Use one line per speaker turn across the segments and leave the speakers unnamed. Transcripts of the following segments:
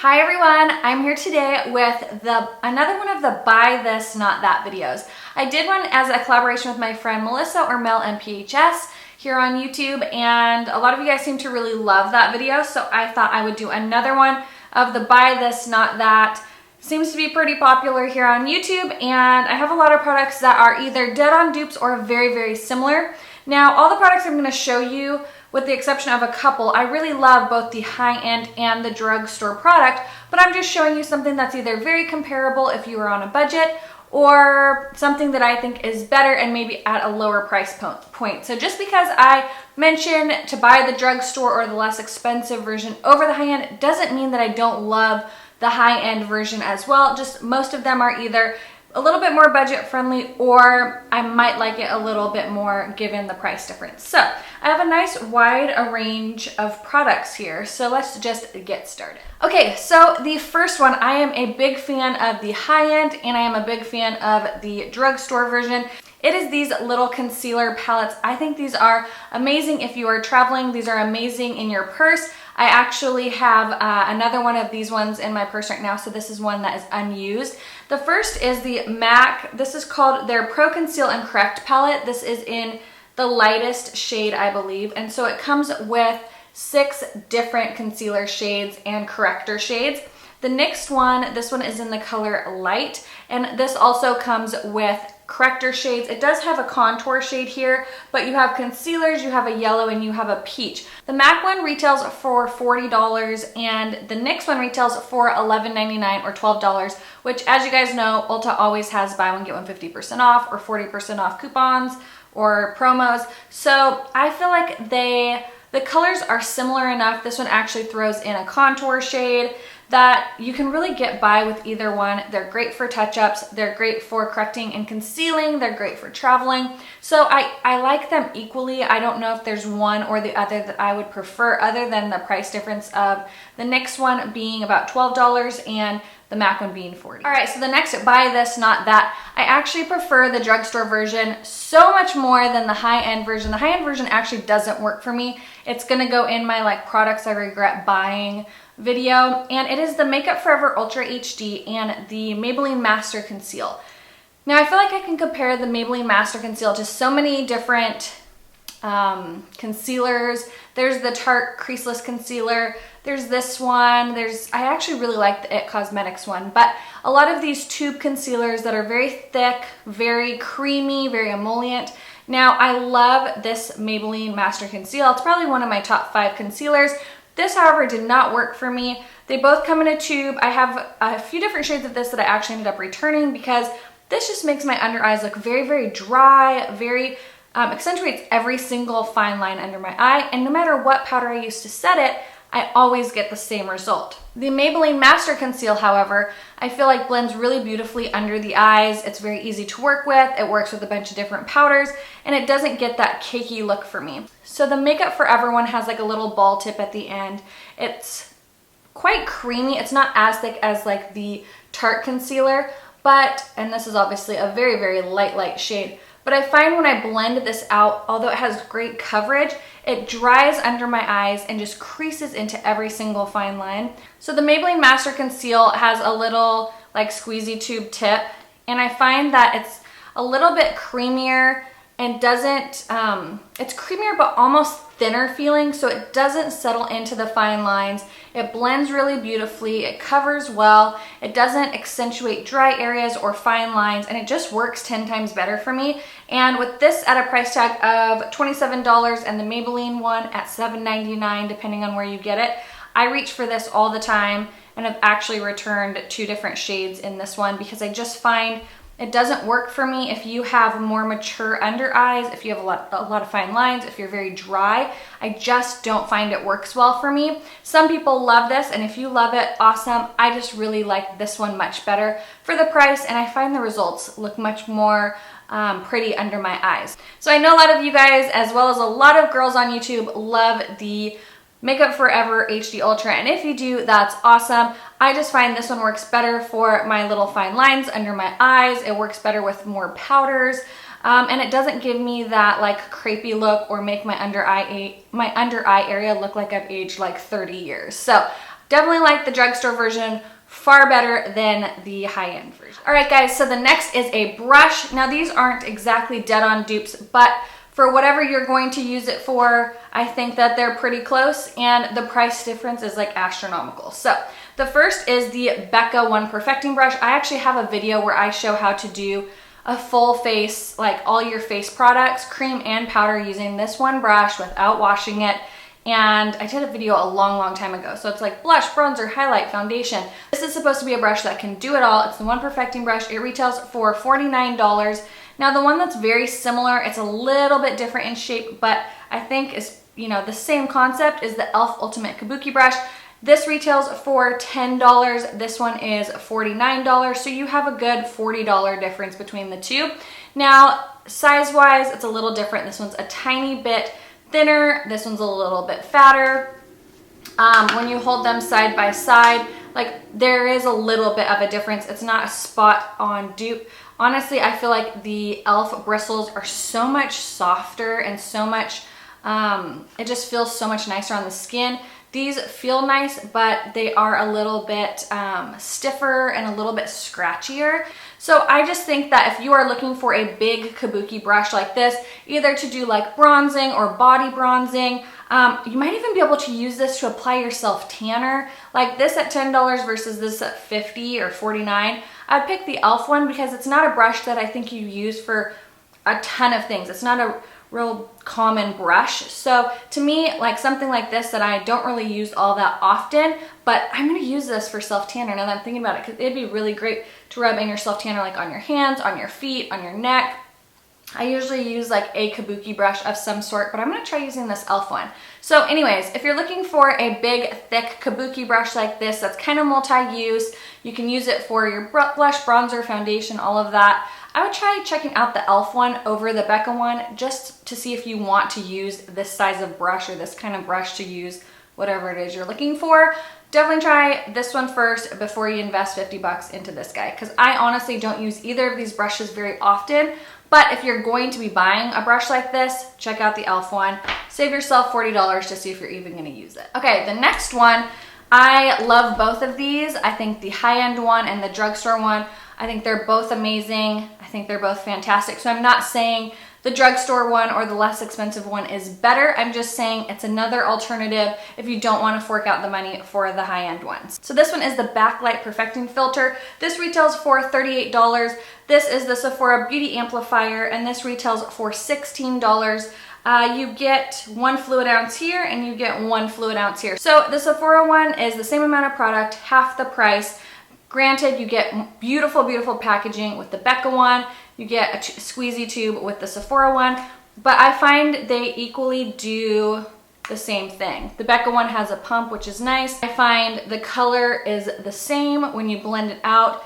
Hi everyone, I'm here today with another one of the Buy This Not That videos. I did one as a collaboration with my friend Melissa or Mel MPHS here on YouTube, and a lot of you guys seem to really love that video, so I thought I would do another one of the Buy This Not That. Seems to be pretty popular here on YouTube, and I have a lot of products that are either dead on dupes or very, very similar. Now, all the products I'm going to show you, with the exception of a couple, I really love both the high-end and the drugstore product, but I'm just showing you something that's either very comparable if you are on a budget or something that I think is better and maybe at a lower price point. So just because I mention to buy the drugstore or the less expensive version over the high-end doesn't mean that I don't love the high-end version as well. Just most of them are either a little bit more budget friendly, or I might like it a little bit more given the price difference. So I have a nice wide range of products here, so let's just get started. Okay, so the first one, I am a big fan of the high-end and I am a big fan of the drugstore version. It is these little concealer palettes. I think these are amazing if you are traveling. These are amazing in your purse. I actually have another one of these ones in my purse right now, so this is one that is unused. The first is the MAC. This is called their Pro Conceal and Correct palette. This is in the lightest shade, I believe, and so it comes with 6 different concealer shades and corrector shades. The next one, this one is in the color Light, and this also comes with corrector shades. It does have a contour shade here, but you have concealers, you have a yellow, and you have a peach. The MAC one retails for $40, and the NYX one retails for $11.99 or $12, which, as you guys know, Ulta always has buy one get one 50% off or 40% off coupons or promos. So I feel like the colors are similar enough. This one actually throws in a contour shade that you can really get by with either one. They're great for touch-ups, they're great for correcting and concealing, they're great for traveling. So I like them equally. I don't know if there's one or the other that I would prefer other than the price difference of the NYX one being about $12 and the MAC one being $40. All right, so the next Buy This Not That. I actually prefer the drugstore version so much more than the high-end version. The high-end version actually doesn't work for me. It's gonna go in my like products I regret buying video, and it is the Makeup Forever Ultra HD and the Maybelline Master Conceal. Now I feel like I can compare the Maybelline Master Conceal to so many different concealers. There's the Tarte Creaseless Concealer, there's this one, I actually really like the IT Cosmetics one, but a lot of these tube concealers that are very thick, very creamy, very emollient. Now I love this Maybelline Master Conceal. It's probably one of my top 5 concealers. This, however, did not work for me. They both come in a tube. I have a few different shades of this that I actually ended up returning because this just makes my under eyes look very, very dry, very accentuates every single fine line under my eye, and no matter what powder I use to set it, I always get the same result. The Maybelline Master Conceal, however, I feel like blends really beautifully under the eyes. It's very easy to work with. It works with a bunch of different powders, and it doesn't get that cakey look for me. So the Makeup Forever one has like a little ball tip at the end. It's quite creamy. It's not as thick as like the Tarte concealer, but, and this is obviously a very, very light shade, but I find when I blend this out, although it has great coverage, it dries under my eyes and just creases into every single fine line. So the Maybelline Master Conceal has a little like squeezy tube tip, and I find that it's a little bit creamier and doesn't, it's creamier but almost thinner feeling, so it doesn't settle into the fine lines. It blends really beautifully, it covers well, it doesn't accentuate dry areas or fine lines, and it just works 10 times better for me. And with this at a price tag of $27 and the Maybelline one at $7.99, depending on where you get it, I reach for this all the time, and I've actually returned 2 different shades in this one because I just find it doesn't work for me if you have more mature under eyes, if you have a lot of fine lines, if you're very dry. I just don't find it works well for me. Some people love this, and if you love it, awesome. I just really like this one much better for the price, and I find the results look much more pretty under my eyes. So I know a lot of you guys, as well as a lot of girls on YouTube, love the Makeup Forever HD Ultra, and if you do, that's awesome. I just find this one works better for my little fine lines under my eyes. It works better with more powders, and it doesn't give me that like crepey look or make my under eye area look like I've aged like 30 years. So Definitely like the drugstore version, far better than the high-end version. All right, guys, so the next is a brush. Now, these aren't exactly dead-on dupes, but for whatever you're going to use it for, I think that they're pretty close, and the price difference is like astronomical. So the first is the Becca One Perfecting Brush. I actually have a video where I show how to do a full face, like all your face products, cream and powder, using this one brush without washing it. And I did a video a long time ago. So it's like blush, bronzer, highlight, foundation. This is supposed to be a brush that can do it all. It's the One Perfecting Brush. It retails for $49. Now the one that's very similar, it's a little bit different in shape, but I think is, you know, the same concept, is the e.l.f. Ultimate Kabuki Brush. This retails for $10. This one is $49. So you have a good $40 difference between the two. Now, size-wise, it's a little different. This one's a tiny bit thinner. This one's a little bit fatter. When you hold them side by side, like there is a little bit of a difference. It's not a spot on dupe. Honestly, I feel like the e.l.f. bristles are so much softer and so much, it just feels so much nicer on the skin. These feel nice, but they are a little bit stiffer and a little bit scratchier. So I just think that if you are looking for a big kabuki brush like this, either to do like bronzing or body bronzing, you might even be able to use this to apply your self-tanner. Like this at $10 versus this at $50 or $49. I'd pick the e.l.f. one because it's not a brush that I think you use for a ton of things. It's not a real common brush. So to me, like something like this that I don't really use all that often, but I'm gonna use this for self-tanner now that I'm thinking about it, because it'd be really great to rub in your self-tanner like on your hands, on your feet, on your neck. I usually use like a kabuki brush of some sort, but I'm gonna try using this e.l.f. one. So anyways, if you're looking for a big, thick kabuki brush like this that's kind of multi-use, you can use it for your blush, bronzer, foundation, all of that. I would try checking out the e.l.f. one over the Becca one just to see if you want to use this size of brush or this kind of brush to use whatever it is you're looking for. Definitely try this one first before you invest 50 bucks into this guy, because I honestly don't use either of these brushes very often. But if you're going to be buying a brush like this, check out the e.l.f. one. Save yourself $40 to see if you're even gonna use it. Okay, the next one, I love both of these. I think the high-end one and the drugstore one, I think they're both amazing. I think they're both fantastic. So I'm not saying the drugstore one or the less expensive one is better. I'm just saying it's another alternative if you don't want to fork out the money for the high-end ones. So this one is the Backlight Perfecting Filter. This retails for $38. This is the Sephora Beauty Amplifier, and this retails for $16. You get 1 fluid ounce here and you get 1 fluid ounce here. So the Sephora one is the same amount of product, half the price. Granted, you get beautiful, beautiful packaging with the Becca one. You get a squeezy tube with the Sephora one, but I find they equally do the same thing. The Becca one has a pump, which is nice. I find the color is the same when you blend it out.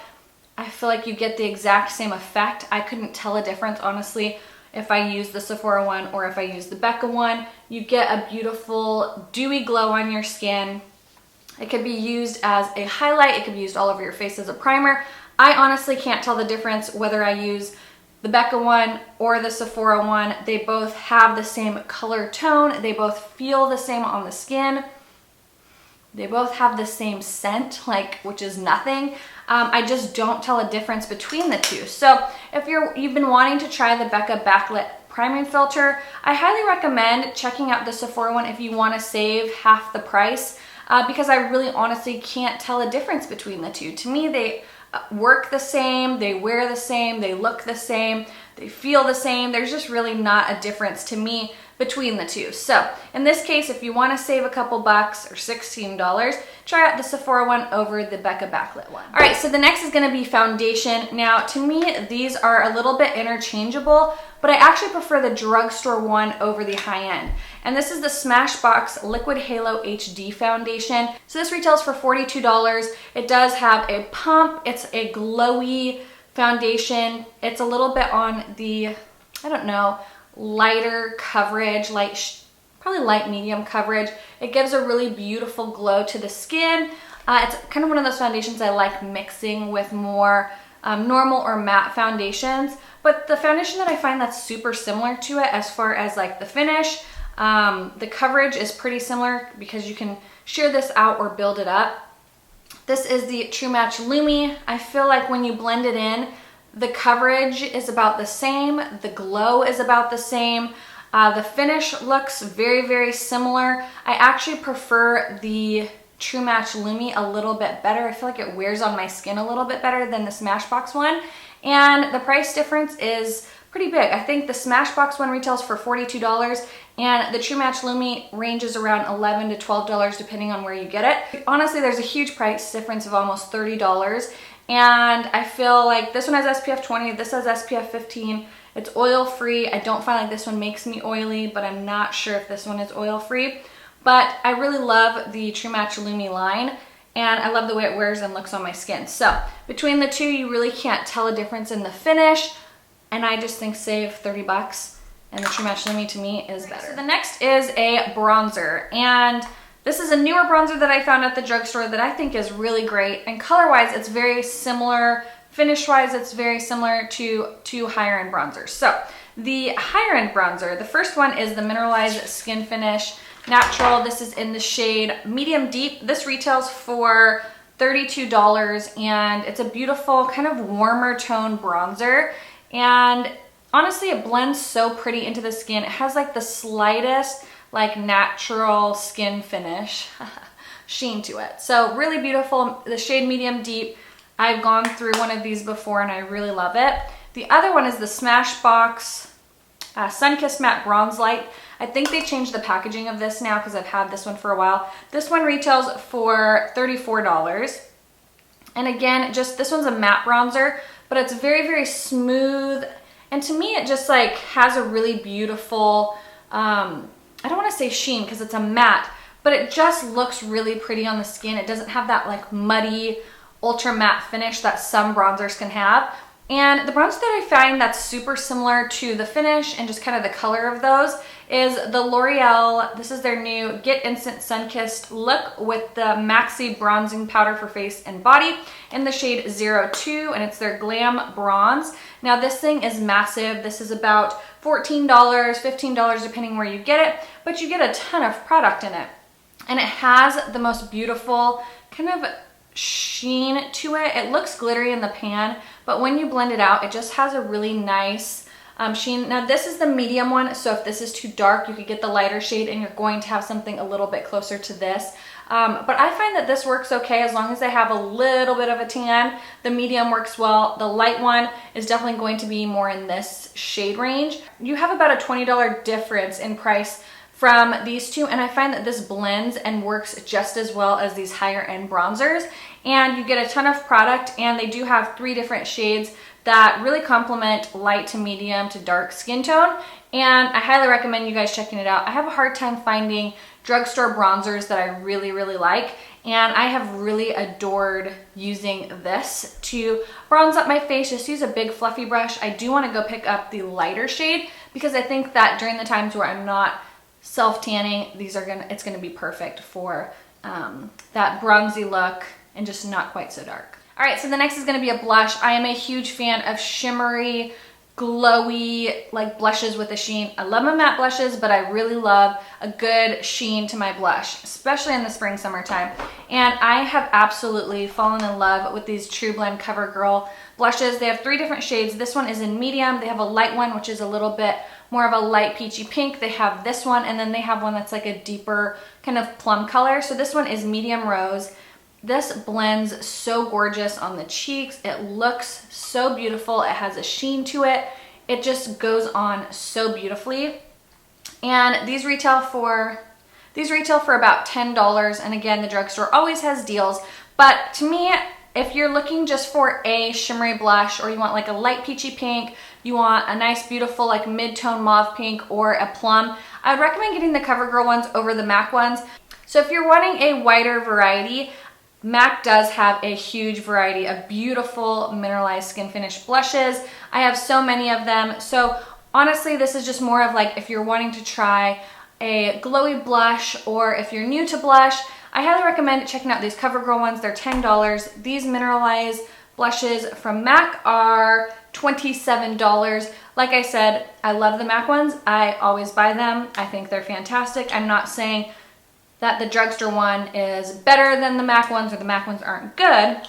I feel like you get the exact same effect. I couldn't tell a difference, honestly, if I use the Sephora one or if I use the Becca one. You get a beautiful dewy glow on your skin. It could be used as a highlight. It could be used all over your face as a primer. I honestly can't tell the difference whether I use the Becca one or the Sephora one. They both have the same color tone. They both feel the same on the skin. They both have the same scent, like, which is nothing. I just don't tell a difference between the two. So if you've been wanting to try the Becca Backlit Priming Filter, I highly recommend checking out the Sephora one if you want to save half the price. Because I really honestly can't tell a difference between the two. To me, they work the same, they wear the same, they look the same, they feel the same. There's just really not a difference to me between the two. So in this case, if you want to save a couple bucks or $16, try out the Sephora one over the Becca Backlit one. All right, so the next is going to be foundation. Now, to me, these are a little bit interchangeable, but I actually prefer the drugstore one over the high-end. And this is the Smashbox Liquid Halo HD Foundation. So this retails for $42. It does have a pump. It's a glowy foundation. It's a little bit on the, I don't know, lighter coverage, probably light medium coverage. It gives a really beautiful glow to the skin. It's kind of one of those foundations I like mixing with more normal or matte foundations. But the foundation that I find that's super similar to it as far as like the finish, the coverage is pretty similar because you can sheer this out or build it up. This is the True Match Lumi. I feel like when you blend it in, the coverage is about the same, the glow is about the same. The finish looks very, very similar. I actually prefer the True Match Lumi a little bit better. I feel like it wears on my skin a little bit better than the Smashbox one. And the price difference is pretty big. I think the Smashbox one retails for $42 and the True Match Lumi ranges around $11 to $12 depending on where you get it. Honestly, there's a huge price difference of almost $30. And I feel like this one has SPF 20, this has SPF 15. It's oil free. I don't find like this one makes me oily, but I'm not sure if this one is oil free. But I really love the True Match Lumi line, and I love the way it wears and looks on my skin. So between the two, you really can't tell a difference in the finish, and I just think save 30 bucks, and the True Match Lumi to me is better. So the next is a bronzer, and this is a newer bronzer that I found at the drugstore that I think is really great, and color-wise, it's very similar. Finish-wise, it's very similar to higher-end bronzers. So the higher-end bronzer, the first one is the Mineralize Skin Finish Natural. This is in the shade Medium Deep. This retails for $32 and it's a beautiful kind of warmer tone bronzer. And honestly, it blends so pretty into the skin. It has like the slightest like natural skin finish sheen to it. So really beautiful. The shade Medium Deep. I've gone through one of these before and I really love it. The other one is the Smashbox Sunkissed Matte Bronze Light. I think they changed the packaging of this now because I've had this one for a while. This one retails for $34. And again, just this one's a matte bronzer, but it's very, very smooth. And to me, it just like has a really beautiful, I don't want to say sheen because it's a matte, but it just looks really pretty on the skin. It doesn't have that like muddy, ultra matte finish that some bronzers can have. And the bronzer that I find that's super similar to the finish and just kind of the color of those is the L'Oreal. This is their new Get Instant Sunkissed look with the Maxi Bronzing Powder for face and body in the shade 02, and it's their Glam Bronze. Now this thing is massive. This is about $14, $15 depending where you get it, but you get a ton of product in it. And it has the most beautiful kind of sheen to it. It looks glittery in the pan, but when you blend it out, it just has a really nice sheen. Now this is the medium one, so if this is too dark, you could get the lighter shade and you're going to have something a little bit closer to this. But I find that this works okay as long as I have a little bit of a tan. The medium works well. The light one is definitely going to be more in this shade range. You have about a $20 difference in price from these two, and I find that this blends and works just as well as these higher end bronzers. And you get a ton of product, and they do have 3 different shades that really complement light to medium to dark skin tone, and I highly recommend you guys checking it out. I have a hard time finding drugstore bronzers that I really, really like, and I have really adored using this to bronze up my face. Just use a big fluffy brush. I do want to go pick up the lighter shade because I think that during the times where I'm not self-tanning, it's gonna be perfect for that bronzy look and just not quite so dark. All right, so the next is gonna be a blush. I am a huge fan of shimmery, glowy, like blushes with a sheen. I love my matte blushes, but I really love a good sheen to my blush, especially in the spring, summertime. And I have absolutely fallen in love with these True Blend CoverGirl blushes. They have 3 different shades. This one is in medium. They have a light one, which is a little bit more of a light peachy pink. They have this one, and then they have one that's like a deeper kind of plum color. So this one is medium rose. This blends so gorgeous on the cheeks. It looks so beautiful. It has a sheen to it. It just goes on so beautifully. And these retail for about $10. And again, the drugstore always has deals. But to me, if you're looking just for a shimmery blush, or you want like a light peachy pink, you want a nice beautiful like mid-tone mauve pink or a plum, I'd recommend getting the CoverGirl ones over the MAC ones. So if you're wanting a wider variety, MAC does have a huge variety of beautiful mineralized skin finish blushes. I have so many of them. So honestly, this is just more of like if you're wanting to try a glowy blush, or if you're new to blush, I highly recommend checking out these CoverGirl ones. They're $10. These mineralized blushes from MAC are $27. Like I said, I love the MAC ones. I always buy them. I think they're fantastic. I'm not saying that the drugstore one is better than the MAC ones or the MAC ones aren't good,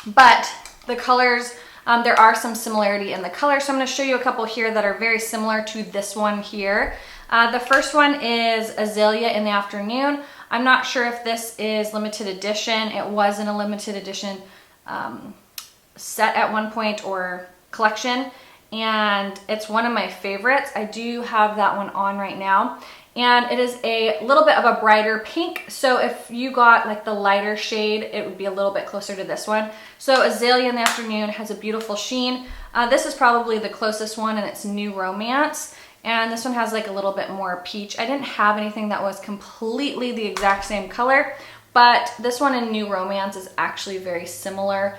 but the colors, there are some similarity in the color. So I'm going to show you a couple here that are very similar to this one here. The first one is Azalea in the Afternoon. I'm not sure if this is limited edition. It was in a limited edition set at one point, or collection, and it's one of my favorites. I do have that one on right now, and it is a little bit of a brighter pink. So if you got like the lighter shade, it would be a little bit closer to this one. So Azalea in the Afternoon has a beautiful sheen. This is probably the closest one, and it's New Romance. And this one has like a little bit more peach. I didn't have anything that was completely the exact same color, but this one in New Romance is actually very similar.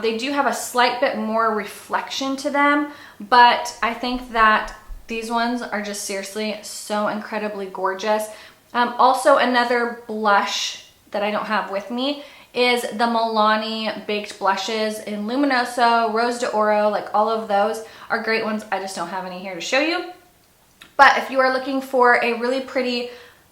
They do have a slight bit more reflection to them, but I think that these ones are just seriously so incredibly gorgeous. Also, another blush that I don't have with me is the Milani Baked Blushes in Luminoso, Rose d'Oro. Like, all of those are great ones. I just don't have any here to show you. But if you are looking for a really pretty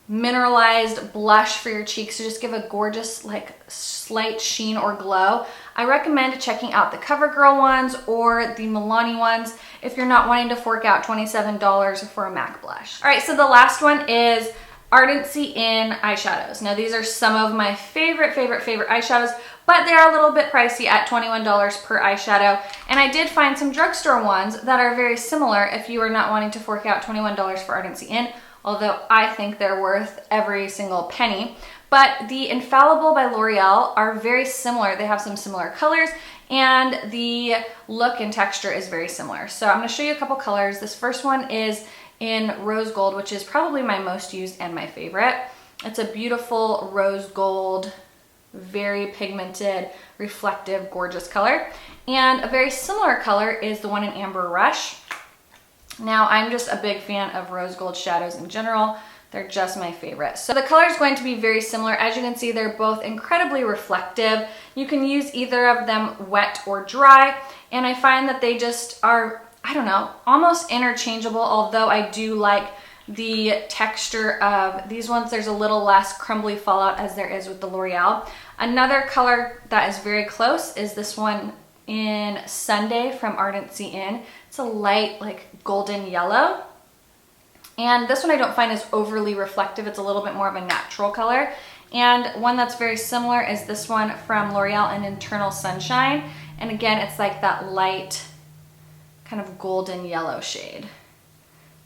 mineralized blush for your cheeks to just give a gorgeous, like, slight sheen or glow, I recommend checking out the CoverGirl ones or the Milani ones if you're not wanting to fork out $27 for a MAC blush. All right, so the last one is Ardency in eyeshadows. Now, these are some of my favorite eyeshadows, but they are a little bit pricey at $21 per eyeshadow. And I did find some drugstore ones that are very similar if you are not wanting to fork out $21 for Ardency in, although I think they're worth every single penny. But the Infallible by L'Oreal are very similar. They have some similar colors, and the look and texture is very similar. So I'm gonna show you a couple colors. This first one is in Rose Gold, which is probably my most used and my favorite. It's a beautiful rose gold, very pigmented, reflective, gorgeous color. And a very similar color is the one in Amber Rush. Now, I'm just a big fan of rose gold shadows in general. They're just my favorite. So the color is going to be very similar. As you can see, they're both incredibly reflective. You can use either of them wet or dry. And I find that they just are, I don't know, almost interchangeable, although I do like the texture of these ones. There's a little less crumbly fallout as there is with the L'Oreal. Another color that is very close is this one in Sunday from Ardency In. It's a light, like, golden yellow. And this one I don't find is overly reflective. It's a little bit more of a natural color. And one that's very similar is this one from L'Oreal in Internal Sunshine. And again, it's like that light kind of golden yellow shade.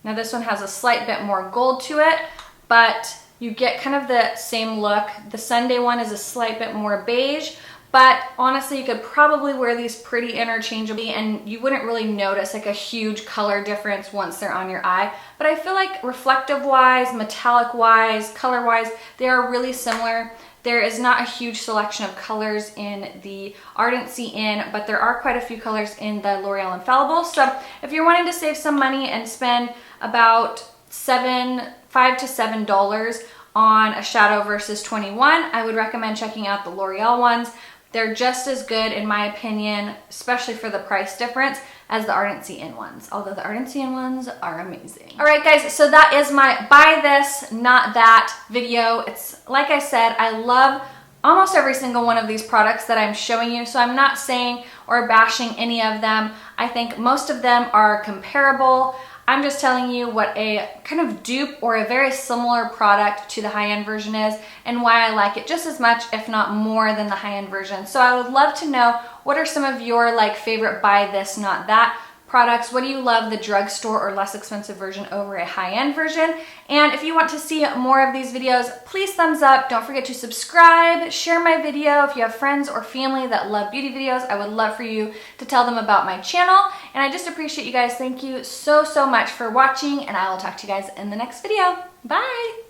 Now, this one has a slight bit more gold to it, but you get kind of the same look. The Sunday one is a slight bit more beige, but honestly, you could probably wear these pretty interchangeably and you wouldn't really notice like a huge color difference once they're on your eye. But I feel like reflective wise, metallic wise, color wise, they are really similar. There is not a huge selection of colors in the Ardency In, but there are quite a few colors in the L'Oreal Infallible. So if you're wanting to save some money and spend about $5 to $7 on a shadow versus 21, I would recommend checking out the L'Oreal ones. They're just as good, in my opinion, especially for the price difference, as the Ardency In ones, although the Ardency In ones are amazing. All right, guys, so that is my buy this, not that video. It's, like I said, I love almost every single one of these products that I'm showing you, so I'm not saying or bashing any of them. I think most of them are comparable. I'm just telling you what a kind of dupe or a very similar product to the high-end version is and why I like it just as much, if not more, than the high-end version. So I would love to know, what are some of your like favorite buy this, not that products? What do you love, the drugstore or less expensive version over a high-end version? And if you want to see more of these videos, please thumbs up. Don't forget to subscribe, share my video. If you have friends or family that love beauty videos, I would love for you to tell them about my channel. And I just appreciate you guys. Thank you so much for watching, and I will talk to you guys in the next video. Bye!